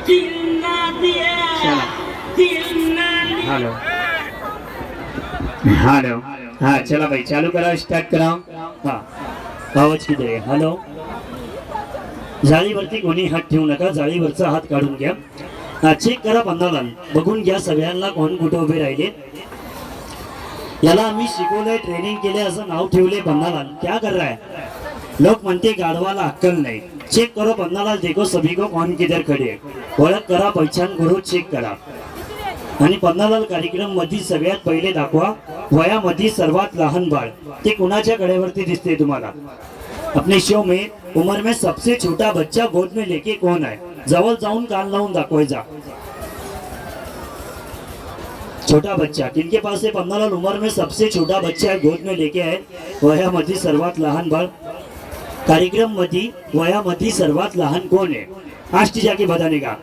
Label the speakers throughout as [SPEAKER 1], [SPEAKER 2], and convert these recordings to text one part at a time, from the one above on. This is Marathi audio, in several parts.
[SPEAKER 1] हेलो हेलो हाँ चला भाई चालू करा स्टार्ट करा हाँ आवाज किती आहे हॅलो जाळीवरती कोणी हात ठेवू नका जाळीवरचा हात काढून घ्या चेक करा पन्नाला बघून घ्या सगळ्यांना कोण कुठे उभे राहिले याला आम्ही शिकवलंय ट्रेनिंग केले असं नाव ठेवले पन्नाला क्या कर रहा है लोग म्हणते गाढवाला अक्कल नाही चेक करो पन्नालाल देखो सभी को कौन किधर खडे ओळख करा पहिचान करू चेक करा आणि पन्नालाल कार्यक्रम मध्ये सगळ्यात पहिले दाखवा वयामध्ये सर्वात लहान बाळ ते कुणाच्या कडेवरती दिसते तुम्हाला अपने शो में उम्र में सबसे छोटा बच्चा गोद में लेके कौन है जवळ जाऊन कान लावून दाखवायचा छोटा बच्चा किनके पास है पन्नालाल उम्र में सबसे छोटा बच्चा है गोद में लेके है वयामध्ये सर्वात लहान बाळ कार्यक्रम मध्ये वयामध्ये सर्वात लहान कौन है आज जाके बताने का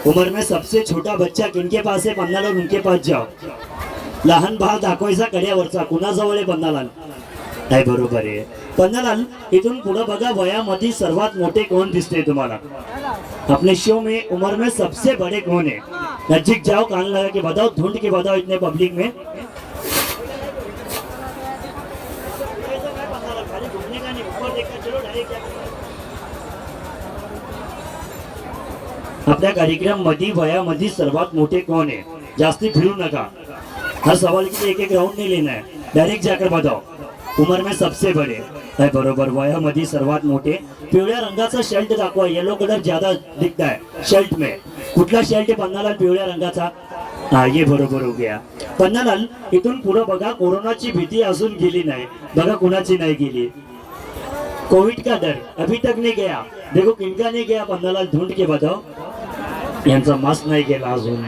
[SPEAKER 1] उम्र में सबसे छोटा बच्चा किनके पास है पन्नालाल उनके पास जाओ लहान बाळ दाखवायचा कड्यावरचा कुणाजवळ आहे पन्नालाल नाही बरोबर आहे पन्नालाल इथून पुढे बघा वयामध्ये सर्वात मोठे कोण दिसते तुम्हाला अपने शो में उम्र में सबसे बड़े कौन है नजदीक जाओ कान लगा के बताओ ढूंढ के बताओ इतने पब्लिक में आपल्या कार्यक्रम मध्ये वयामध्ये सर्वात मोठे कौन है जास्ती फिरू नका हर सवाल के लिए एक एक राउंड नहीं लेना है डायरेक्ट जाकर बताओ उम्र में सबसे बड़े है बरोबर वयामध्ये सर्वात मोठे पिवळ्या रंगाचा शर्ट दाखवा येलो कलर ज्यादा दिखता है शर्ट में कुठला शर्ट आहे पन्नालाल पिवळ्या रंगाचा हा ये बरोबर हो गया पन्नालाल इथून पुढे बघा कोरोनाची भीती अजून गेली नाही बघा कुणाची नाही गेली कोविड का डर अभी तक नहीं गया देखो किनका नहीं गया पन्नालाल ढूंढ के बताओ यांचा मास्क नाही गेला अजून